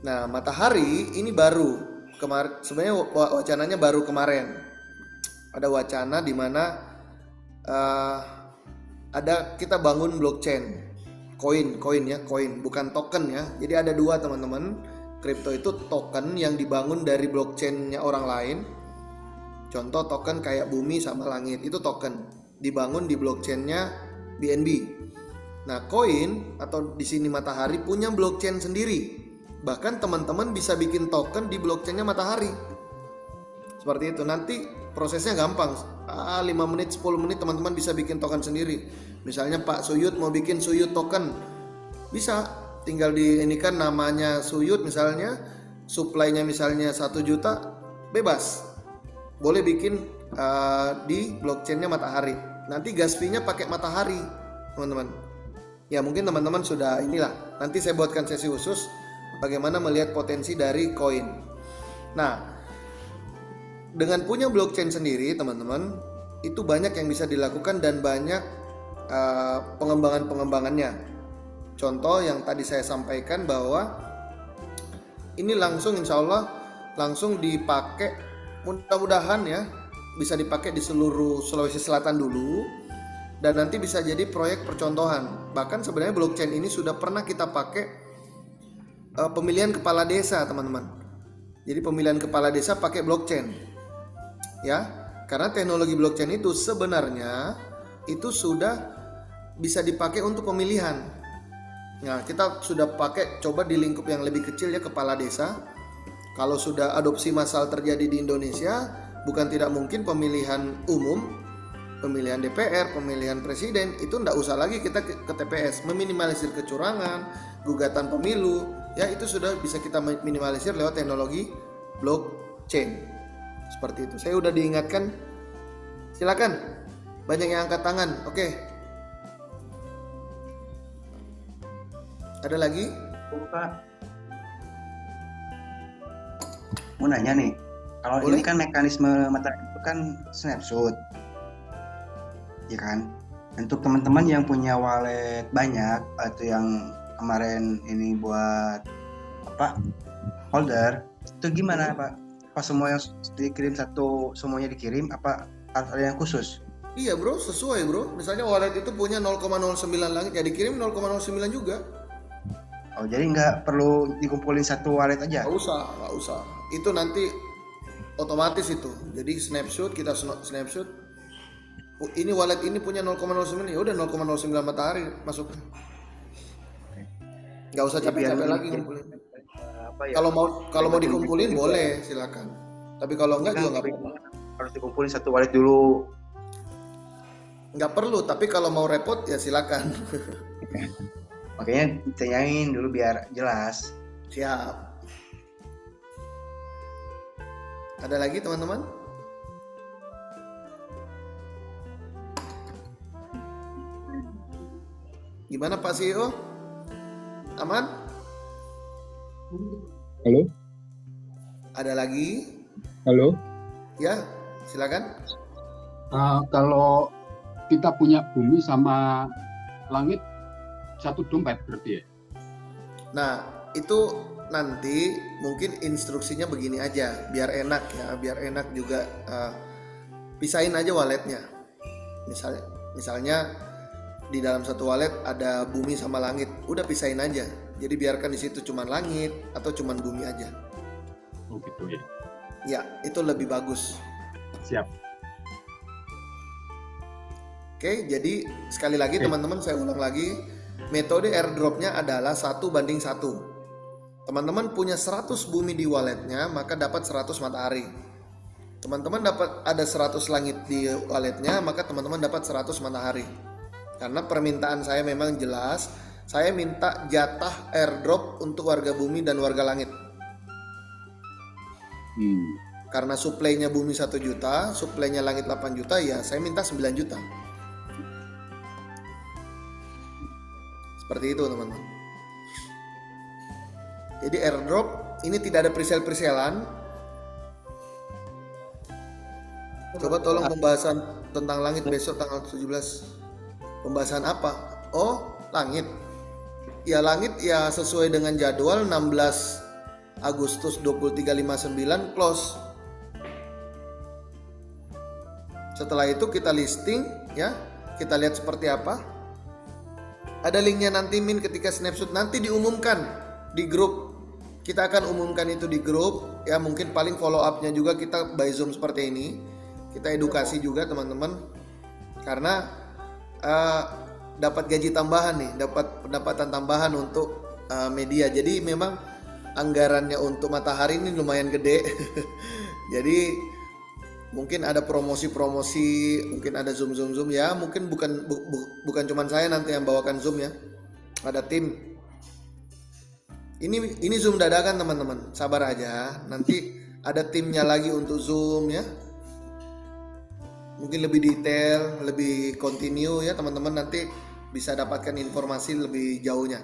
Nah, Matahari ini baru kemarin, sebenarnya wacananya baru kemarin. Ada wacana di mana ada kita bangun blockchain, koin bukan token ya. Jadi ada dua, teman-teman. Kripto itu token yang dibangun dari blockchain-nya orang lain. Contoh token kayak bumi sama langit, itu token dibangun di blockchain-nya BNB. Nah, koin atau di sini Matahari punya blockchain sendiri. Bahkan teman-teman bisa bikin token di blockchain-nya Matahari. Seperti itu. Nanti prosesnya gampang. 5 menit, 10 menit teman-teman bisa bikin token sendiri. Misalnya Pak Suyut mau bikin Suyut token. Bisa. Tinggal ini kan namanya Suyut misalnya, supply-nya misalnya 1 juta, bebas. Boleh bikin di blockchain-nya Matahari. Nanti gas fee-nya pakai Matahari, teman-teman. Ya mungkin teman-teman sudah inilah. Nanti saya buatkan sesi khusus bagaimana melihat potensi dari koin. Nah, dengan punya blockchain sendiri, teman-teman, itu banyak yang bisa dilakukan dan banyak pengembangan-pengembangannya. Contoh yang tadi saya sampaikan bahwa ini langsung insya Allah langsung dipakai, mudah-mudahan ya bisa dipakai di seluruh Sulawesi Selatan dulu dan nanti bisa jadi proyek percontohan. Bahkan sebenarnya blockchain ini sudah pernah kita pakai pemilihan kepala desa, teman-teman. Jadi pemilihan kepala desa pakai blockchain ya, karena teknologi blockchain itu sebenarnya itu sudah bisa dipakai untuk pemilihan. Nah, kita sudah pakai coba di lingkup yang lebih kecil ya, kepala desa. Kalau sudah adopsi massal terjadi di Indonesia, bukan tidak mungkin pemilihan umum, pemilihan DPR, pemilihan presiden itu enggak usah lagi kita ke TPS, meminimalisir kecurangan, gugatan pemilu, ya itu sudah bisa kita minimalisir lewat teknologi blockchain. Seperti itu. Saya udah diingatkan. Silakan. Banyak yang angkat tangan. Oke. Ada lagi? Pak, mau nanya nih, kalau Boleh? ini kan mekanisme mata itu kan snapshot, ya kan? Untuk teman-teman yang punya wallet banyak atau yang kemarin ini buat apa holder, itu gimana Pak? Apa semua yang dikirim semuanya dikirim? Apa ada yang khusus? Iya bro, sesuai bro. Misalnya wallet itu punya 0,09 langit, ya dikirim 0,09 juga. Oh, jadi nggak perlu dikumpulin satu wallet aja? Nggak usah. Itu nanti otomatis itu. Jadi snapshot, kita snapshot. Ini wallet ini punya 0,09, ya udah 0,09 matahari masuknya. Nggak usah capek-capek lagi ngumpulin. Kalau mau dikumpulin boleh, silakan. Tapi kalau enggak juga nggak apa-apa. Harus dikumpulin satu wallet dulu. Nggak perlu, tapi kalau mau repot ya silakan. Makanya ditanyain dulu biar jelas. Siap. Ada lagi teman-teman? Gimana Pak CEO? Aman? Halo, Ada lagi? halo. Ya, silakan. Kalau kita punya bumi sama langit satu dompet berarti ya? Nah, itu nanti mungkin instruksinya begini aja, biar enak ya, biar enak juga. Pisahin aja walletnya. Misalnya di dalam satu wallet ada bumi sama langit, udah pisahin aja. Jadi biarkan di situ cuman langit atau cuman bumi aja. Oh gitu ya. Ya, itu lebih bagus. Siap. Oke, jadi sekali lagi teman-teman saya ulang lagi, metode airdropnya adalah 1:1. Teman-teman punya 100 bumi di walletnya, maka dapat 100 matahari. Teman-teman dapat ada 100 langit di walletnya, maka teman-teman dapat 100 matahari. Karena permintaan saya memang jelas, saya minta jatah airdrop untuk warga bumi dan warga langit. Karena suplainya bumi 1 juta, suplainya langit 8 juta, ya saya minta 9 juta. Seperti itu teman-teman. Jadi airdrop ini tidak ada presale-presalean. Coba tolong pembahasan tentang langit besok tanggal 17. Pembahasan apa? Oh, langit. Ya langit ya sesuai dengan jadwal 16 Agustus 2359 close. Setelah itu kita listing ya. Kita lihat seperti apa. Ada linknya nanti Min ketika snapshot nanti diumumkan di grup. Kita akan umumkan itu di grup ya, mungkin paling follow up-nya juga kita by Zoom seperti ini. Kita edukasi juga teman-teman. Karena dapat gaji tambahan nih, dapat pendapatan tambahan untuk media. Jadi memang anggarannya untuk matahari ini lumayan gede. Jadi mungkin ada promosi-promosi, mungkin ada zoom ya. Mungkin bukan cuma saya nanti yang bawakan zoom ya. Ada tim. Ini zoom dadakan teman-teman. Sabar aja. Nanti ada timnya lagi untuk zoom ya. Mungkin lebih detail, lebih continue ya teman-teman, nanti bisa dapatkan informasi lebih jauhnya.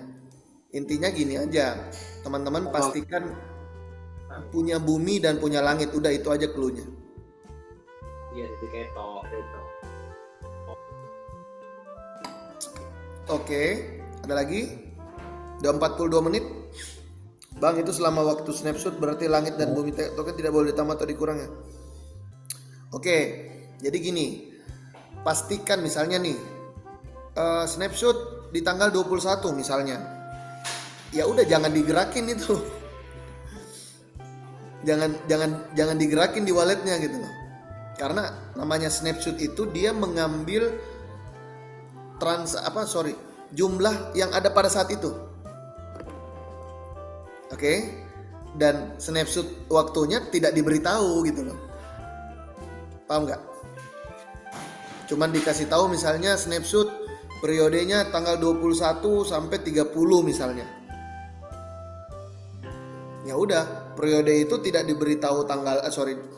Intinya gini aja, teman-teman pastikan punya bumi dan punya langit, udah itu aja clue-nya. Iya titik ketok gitu. Oke, ada lagi? Udah 42 menit. Bang, itu selama waktu snapshot berarti langit dan bumi tektokan tidak boleh ditambah atau dikurang ya? Oke, jadi gini. Pastikan misalnya nih snapshot di tanggal 21 misalnya. Ya udah jangan digerakin itu. Jangan digerakin di walletnya gitu loh. Karena namanya snapshot itu dia mengambil jumlah yang ada pada saat itu. Oke. Dan snapshot waktunya tidak diberitahu gitu loh. Paham nggak? Cuman dikasih tahu misalnya snapshot periodenya tanggal 21 sampai 30 misalnya. Ya udah, periode itu tidak diberitahu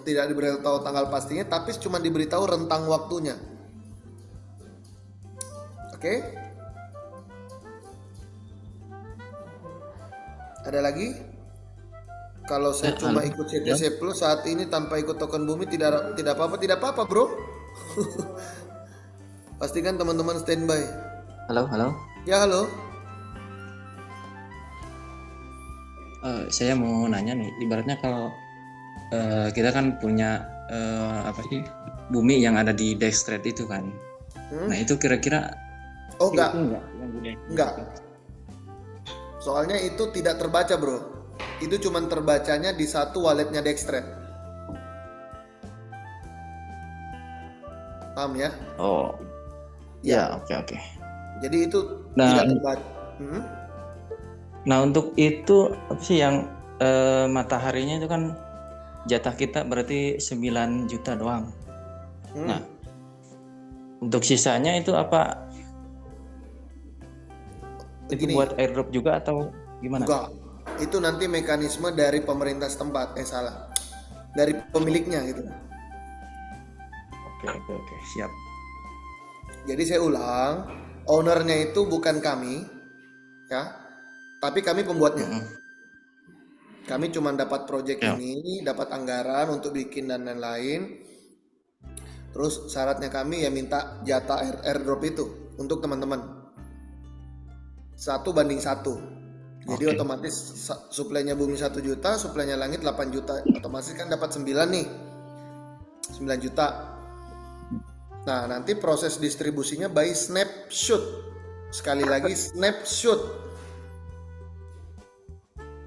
tidak diberitahu tanggal pastinya, tapi cuma diberitahu rentang waktunya. Oke? Ada lagi? Kalau saya cuma ikut CTC Plus saat ini tanpa ikut token bumi tidak apa-apa, Bro. Pastikan teman-teman standby. Halo. Ya, halo. Saya mau nanya nih, ibaratnya kalau kita kan punya bumi yang ada di Dextrade itu kan. Nah itu kira-kira Oh enggak. Yang Enggak. Soalnya itu tidak terbaca, Bro. Itu cuma terbacanya di satu walletnya Dextrade. Paham ya? Oh. Ya, oke. Jadi itu Nah, tidak terbaca. Nah untuk itu apa sih yang mataharinya itu kan jatah kita berarti 9 juta doang. Nah untuk sisanya itu apa? Itu buat airdrop juga atau gimana? Enggak. Itu nanti mekanisme dari pemerintah setempat. Salah. Dari pemiliknya gitu. Oke, siap. Jadi saya ulang, ownernya itu bukan kami, ya, tapi kami pembuatnya. Kami cuma dapat project ini, dapat anggaran untuk bikin dan lain-lain. Terus syaratnya kami ya minta jatah airdrop itu untuk teman-teman. 1:1. Jadi otomatis suplainya bumi 1 juta, suplainya langit 8 juta. Otomatis kan dapat 9 nih. 9 juta. Nah, nanti proses distribusinya by snapshot. Sekali lagi snapshot.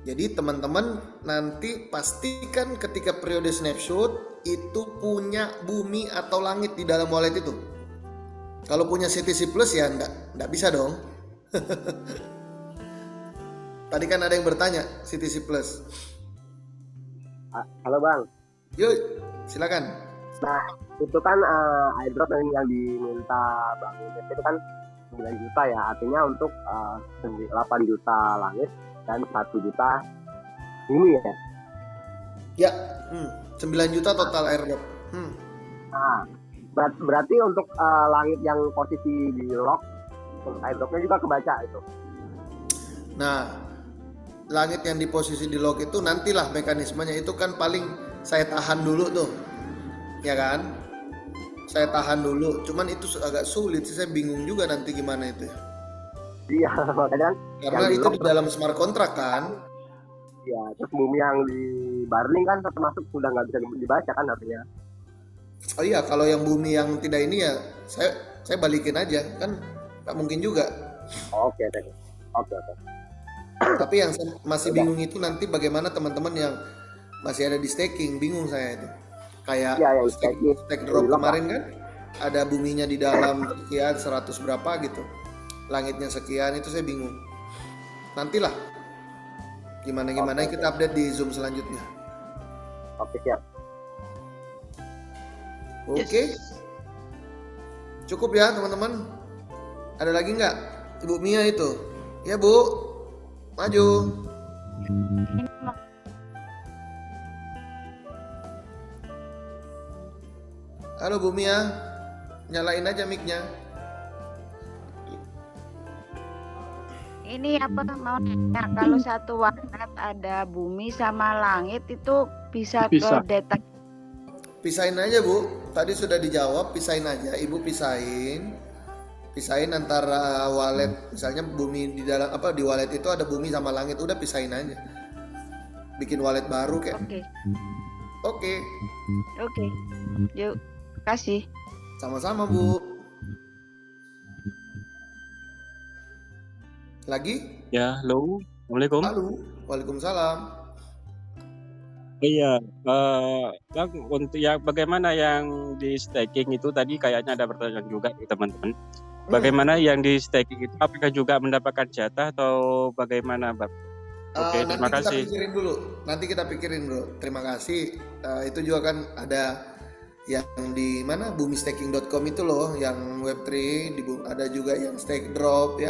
Jadi teman-teman nanti pastikan ketika periode snapshot itu punya bumi atau langit di dalam wallet itu. Kalau punya CTC Plus ya enggak bisa dong. Tadi kan ada yang bertanya CTC Plus. Halo Bang. Yuk, silakan. Nah, itu kan airdrop yang diminta Bang itu kan 9 juta ya, artinya untuk 8 juta langit dan 1 juta ini ya. Ya, 9 juta total airdrop. Nah, berarti untuk langit yang posisi di lock, airdropnya juga kebaca itu. Nah, langit yang di posisi di lock itu nantilah mekanismenya, itu kan paling saya tahan dulu tuh. Ya kan? Saya tahan dulu. Cuman itu agak sulit sih, saya bingung juga nanti gimana itu. Iya, makanya karena itu di dalam smart contract kan. Iya, terus bumi yang di Barling kan termasuk sudah nggak bisa dibaca kan artinya. Oh iya, kalau yang bumi yang tidak ini ya saya balikin aja, kan nggak mungkin juga. Oke. Tapi yang saya masih bingung itu nanti bagaimana teman-teman yang masih ada di staking, bingung saya itu. Kayak stake drop kemarin kan ada buminya di dalam sekian 100 berapa gitu, langitnya sekian, itu saya bingung. Nantilah gimana kita update di Zoom selanjutnya. Oke, siap. Oke. Cukup ya teman-teman. Ada lagi nggak Ibu Mia itu? Ya Bu, maju. Halo Bu Mia, nyalain aja mic-nya. Ini apa mau nanya, kalau satu warnet ada bumi sama langit itu bisa. Ke data? pisahin aja Bu. Tadi sudah dijawab, pisahin aja. Ibu pisahin antara wallet, misalnya bumi di dalam apa di wallet itu ada bumi sama langit, udah pisahin aja. Bikin wallet baru kayak. Oke. Oke. Yuk, kasih. Sama-sama Bu. Lagi? Ya, halo. Assalamualaikum. Halo. Waalaikumsalam. Iya, Bang, untuk yang bagaimana yang di staking itu tadi kayaknya ada pertanyaan juga dari teman-teman. Bagaimana yang di staking itu apakah juga mendapatkan jatah atau bagaimana, Bang? Oke, terima kasih. Nanti kita pikirin bro. Terima kasih. Itu juga kan ada yang di mana bumistaking.com itu loh, yang Web3, ada juga yang stake drop ya.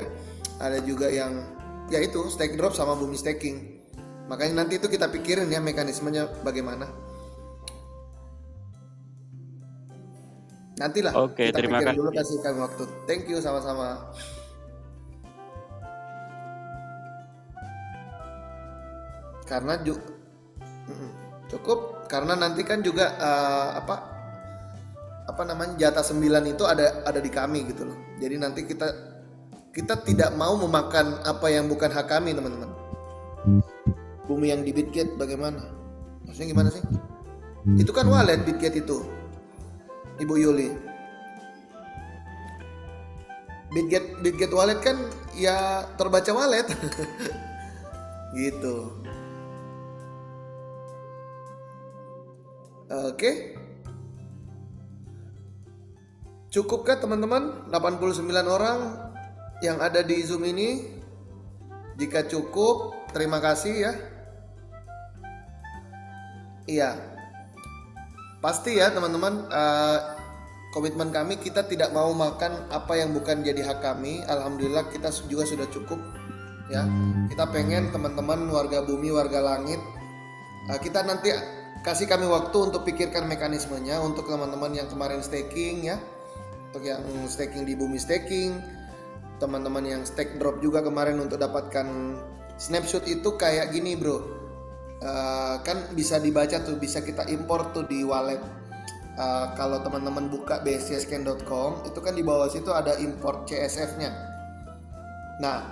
Ada juga yang ya itu stake drop sama bumi staking. Makanya nanti itu kita pikirin ya mekanismenya bagaimana. Nantilah. Oke, kita terima pikirin kasih. dulu, kasih kami waktu. Thank you, sama-sama. Karena cukup karena nanti kan juga apa namanya jatah 9 itu ada di kami gitu loh. Jadi nanti kita tidak mau memakan apa yang bukan hak kami, teman-teman. Bumi yang di Bitget bagaimana? Maksudnya gimana sih? Itu kan wallet Bitget itu, Ibu Yuli. Bitget wallet kan ya terbaca wallet. Gitu. Oke. Cukupkah teman-teman 89 orang yang ada di Zoom ini? Jika cukup, terima kasih ya. Iya. Pasti ya teman-teman, komitmen kami kita tidak mau makan apa yang bukan jadi hak kami. Alhamdulillah kita juga sudah cukup ya. Kita pengen teman-teman warga bumi, warga langit, kita nanti kasih kami waktu untuk pikirkan mekanismenya untuk teman-teman yang kemarin staking ya. Untuk yang staking di bumi staking, teman-teman yang stake drop juga kemarin untuk dapatkan snapshot itu kayak gini bro. Kan bisa dibaca tuh, bisa kita import tuh di wallet. Kalau teman-teman buka bscscan.com itu kan di bawah situ ada import CSF-nya. Nah,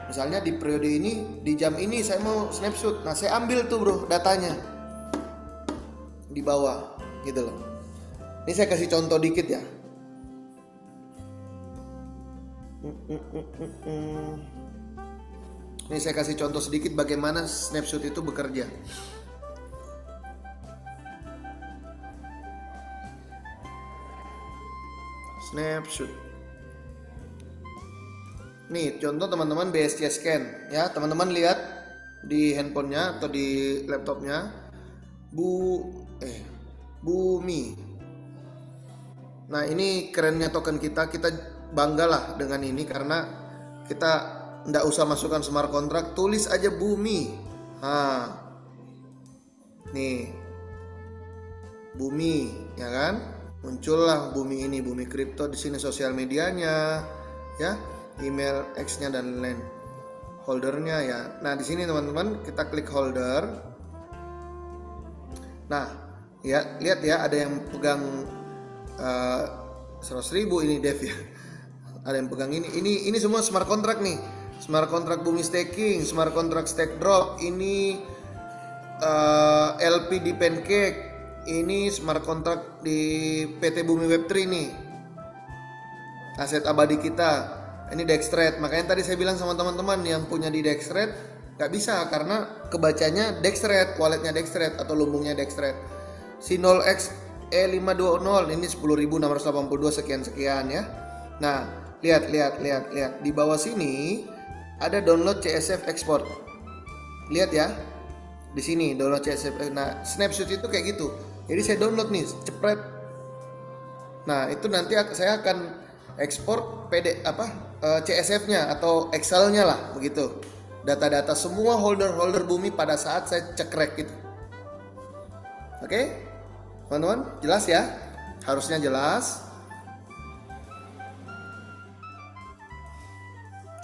misalnya di periode ini, di jam ini saya mau snapshot. Nah, saya ambil tuh bro datanya di bawah gitu loh. Ini saya kasih contoh dikit ya. Ini saya kasih contoh sedikit bagaimana snapshot itu bekerja. Snapshot. Nih contoh teman-teman BSC Scan ya, teman-teman lihat di handphonenya atau di laptopnya bumi. Nah ini kerennya token kita banggalah dengan ini karena kita nggak usah masukkan smart contract, tulis aja bumi. Nih bumi ya kan, muncullah bumi ini, bumi kripto di sini sosial medianya ya, email X-nya dan lain holdernya ya. Nah di sini teman-teman kita klik holder. Nah ya lihat ya ada yang pegang 100.000 ini Dev ya. Ada yang pegang ini semua smart contract nih. Smart contract bumi staking, smart contract stake drop, ini LP di Pancake, ini smart contract di PT Bumi Web3 nih. Aset abadi kita. Ini Dextrade. Makanya tadi saya bilang sama teman-teman yang punya di Dextrade nggak bisa karena kebacanya Dextrade, walletnya Dextrade atau lumbungnya Dextrade. Sinol-X E520 ini 10.682 sekian ya. Nah, lihat di bawah sini ada download CSF export. Lihat ya. Di sini download CSF. Nah, snapshot itu kayak gitu. Jadi saya download nih, cepret. Nah, itu nanti saya akan ekspor CSF-nya atau Excel-nya lah begitu. Data-data semua holder bumi pada saat saya cekrek gitu. Oke? Teman-teman, jelas ya? Harusnya jelas.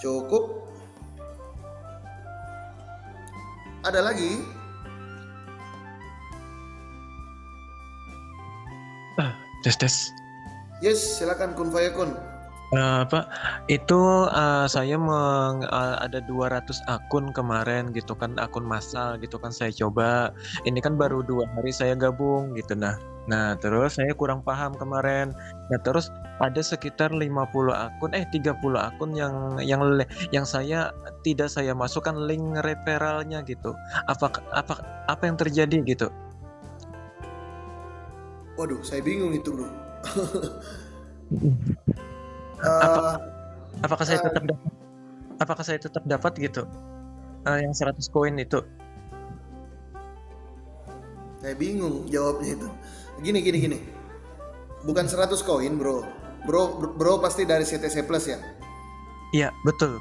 Cukup. Ada lagi? Tes. Yes, silakan kun fayakun. Saya ada 200 akun kemarin gitu kan, akun massal gitu kan saya coba. Ini kan baru 2 hari saya gabung gitu nah terus saya kurang paham kemarin. Nah terus ada sekitar 30 akun yang saya tidak saya masukkan link referralnya gitu. Apa yang terjadi gitu? Waduh, saya bingung itu, Bro. Apakah saya tetap dapat gitu yang 100 koin itu? Saya bingung jawabnya itu. Gini. Bukan 100 koin, Bro. Bro pasti dari CTC Plus ya? Iya, betul.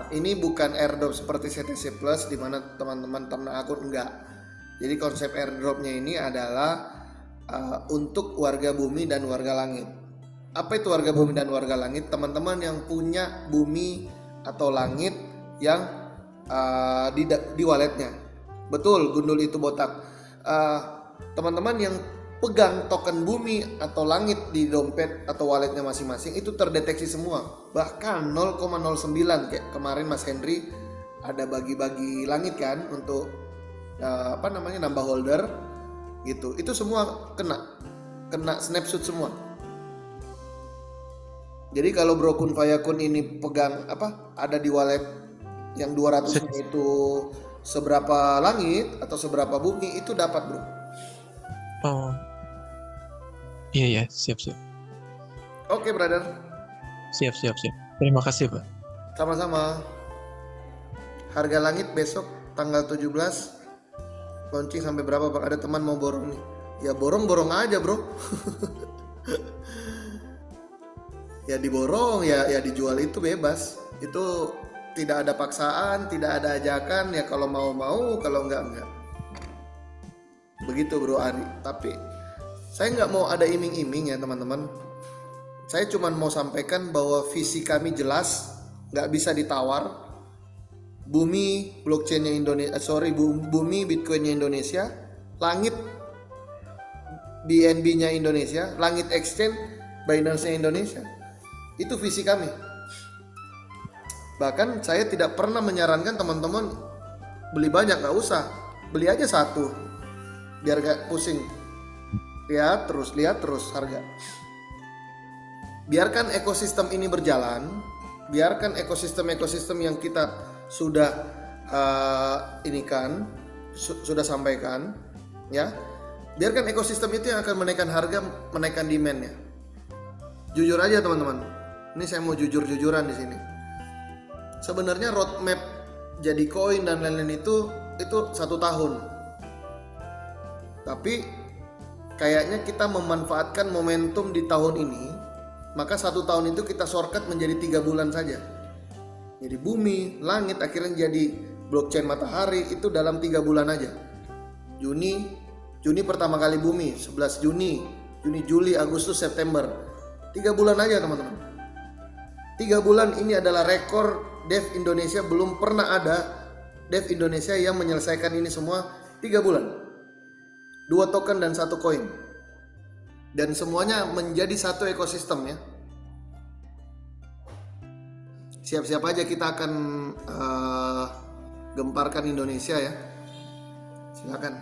Ini bukan airdrop seperti CTC Plus di mana teman-teman ternak akun, enggak. Jadi konsep airdropnya ini adalah untuk warga bumi dan warga langit. Apa itu warga bumi dan warga langit? Teman-teman yang punya bumi atau langit yang di walletnya. Betul, gundul itu botak. Teman-teman yang pegang token bumi atau langit di dompet atau walletnya masing-masing itu terdeteksi semua. Bahkan 0,09 kayak kemarin Mas Henry ada bagi-bagi langit kan untuk nambah holder gitu. Itu semua kena snapshot semua. Jadi kalau Bro Kun Fayakun ini pegang ada di wallet yang 200 itu seberapa langit atau seberapa bumi itu dapat, Bro. Oh. Iya, siap. Oke, brother. Siap. Terima kasih, Pak. Sama-sama. Harga langit besok tanggal 17 launching sampai berapa, Bang? Ada teman mau borong nih. Ya borong aja, Bro. Ya diborong, ya dijual, itu bebas. Itu tidak ada paksaan, tidak ada ajakan. Ya kalau mau, kalau enggak. Begitu, Bro Ari. Tapi saya nggak mau ada iming-iming ya, teman-teman. Saya cuma mau sampaikan bahwa visi kami jelas, nggak bisa ditawar. Bumi blockchainnya Indonesia, bumi Bitcoinnya Indonesia, langit BNB-nya Indonesia, langit exchange Binance-nya Indonesia. Itu visi kami. Bahkan saya tidak pernah menyarankan teman-teman beli banyak, nggak usah. Beli aja 1, biar gak pusing. Lihat terus harga. Biarkan ekosistem ini berjalan. Biarkan ekosistem yang kita sudah sudah sampaikan, ya. Biarkan ekosistem itu yang akan menaikkan harga, menaikkan demand-nya. Jujur aja teman-teman. Ini saya mau jujur-jujuran di sini. Sebenarnya roadmap jadi koin dan lain-lain itu 1 tahun. Tapi kayaknya kita memanfaatkan momentum di tahun ini, maka 1 tahun itu kita shortcut menjadi 3 bulan saja. Jadi bumi, langit akhirnya jadi blockchain matahari itu dalam 3 bulan aja. Juni pertama kali bumi, 11 Juni, Juli, Agustus, September. 3 bulan aja teman-teman. 3 bulan ini adalah rekor Dev Indonesia, belum pernah ada Dev Indonesia yang menyelesaikan ini semua 3 bulan. 2 token dan 1 koin. Dan semuanya menjadi satu ekosistem ya. Siap-siap aja kita akan gemparkan Indonesia ya. Silakan.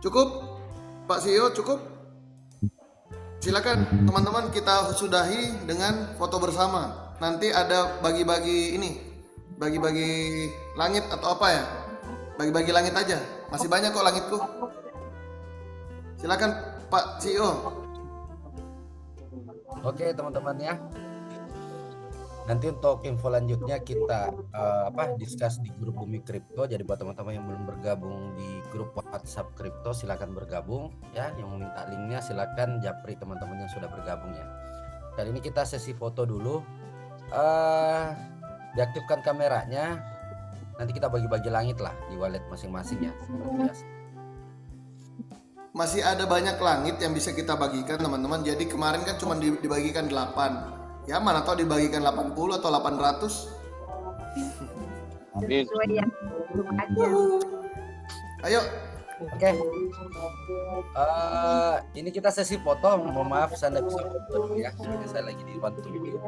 Cukup Pak CEO, cukup. Silakan teman-teman, kita sudahi dengan foto bersama. Nanti ada bagi-bagi langit atau apa ya? Bagi-bagi langit aja. Masih banyak kok langitku. Silakan Pak CEO. Oke teman-teman ya. Nanti untuk info lanjutnya kita discuss di grup Bumi Kripto. Jadi buat teman-teman yang belum bergabung di grup WhatsApp Kripto, silakan bergabung ya. Yang mau minta linknya silakan japri teman-teman yang sudah bergabung ya. Kali ini kita sesi foto dulu. Diaktifkan kameranya. Nanti kita bagi-bagi langit lah di wallet masing-masing ya. Seperti biasa. Masih ada banyak langit yang bisa kita bagikan teman-teman. Jadi kemarin kan cuma dibagikan 8. Ya mana tahu dibagikan 80 atau 800. Amin. Ayo Oke. Ini kita sesi foto. Mohon maaf saya nggak bisa foto dulu ya. Soalnya saya lagi dibantu video.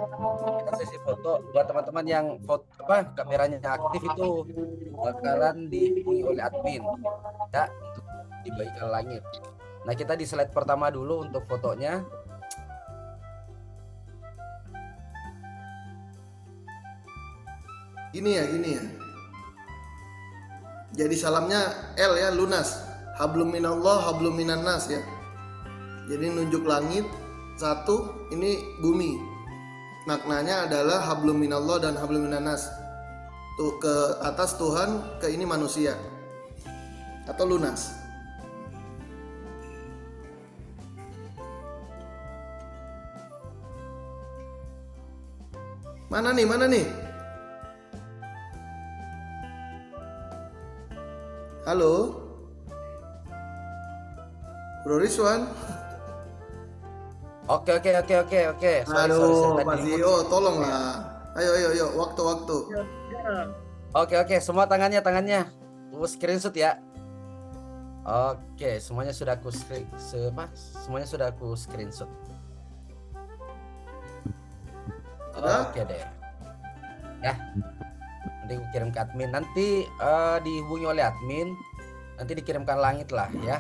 Kita sesi foto buat teman-teman yang foto kameranya aktif itu bakalan dihubungi oleh admin ya untuk dibagikan langit. Nah, kita di slide pertama dulu untuk fotonya. Gini ya. Jadi salamnya L ya, lunas. Hablum minallah, hablum minan nas ya. Jadi nunjuk langit satu, ini bumi. Maknanya adalah hablum minallah dan hablum minan nas. Tuh ke atas Tuhan, ke ini manusia. Atau lunas. Mana nih? Halo, Bro Rizwan. Oke. Aduh, Pak Zio, tolonglah. Ayo, waktu. Oke, semua tangannya. Tunggu screenshot ya. Oke, semuanya sudah aku screenshot. Oke deh. Ya. Nanti aku kirim ke admin. Nanti dihubungi oleh admin. Nanti dikirimkan langit lah ya.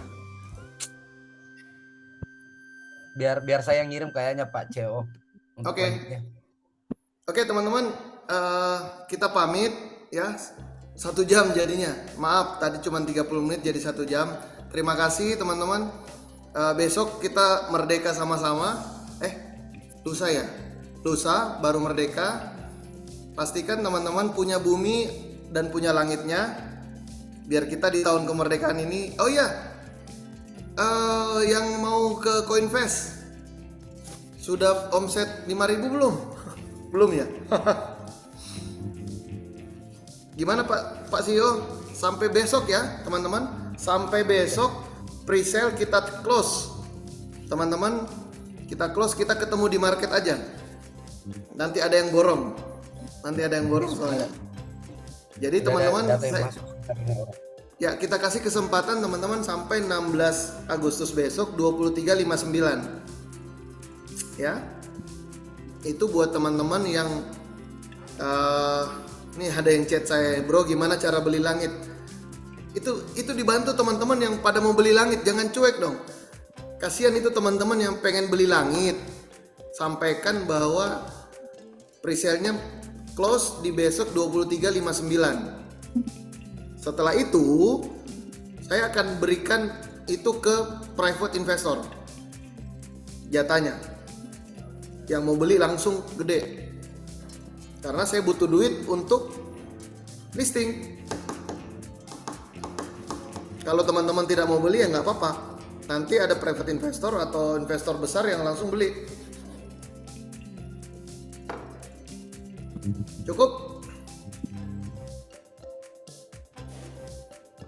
Biar saya yang ngirim kayaknya Pak CEO. Oke, teman-teman, kita pamit ya. 1 jam jadinya. Maaf, tadi cuma 30 menit jadi 1 jam. Terima kasih teman-teman. Besok kita merdeka sama-sama. Lusa ya. Lusa baru merdeka. Pastikan teman-teman punya bumi dan punya langitnya. Biar kita di tahun kemerdekaan ini. Oh iya, yang mau ke Coinvest sudah omset 5.000 belum? Belum ya? Gimana Pak CEO? Sampai besok ya teman-teman. Sampai besok pre-sale kita close. Teman-teman, kita close, kita ketemu di market aja. Nanti ada yang borong. Soalnya. Jadi teman-teman, ya kita kasih kesempatan teman-teman sampai 16 Agustus besok 23.59. Ya. Itu buat teman-teman yang nih ada yang chat saya, bro gimana cara beli langit? Itu dibantu teman-teman yang pada mau beli langit, jangan cuek dong. Kasihan itu teman-teman yang pengen beli langit. Sampaikan bahwa presale-nya close di besok 23.59. Setelah itu saya akan berikan itu ke private investor. Jatahnya. Yang mau beli langsung gede. Karena saya butuh duit untuk listing. Kalau teman-teman tidak mau beli ya nggak apa-apa. Nanti ada private investor atau investor besar yang langsung beli. Cukup?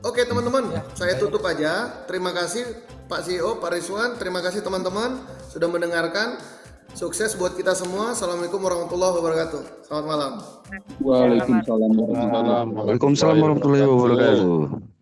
Oke teman-teman, saya tutup aja. Terima kasih Pak CEO, Pak Rizwan. Terima kasih teman-teman sudah mendengarkan. Sukses buat kita semua. Assalamualaikum warahmatullahi wabarakatuh. Selamat malam. Waalaikumsalam warahmatullahi wabarakatuh. Waalaikumsalam warahmatullahi wabarakatuh.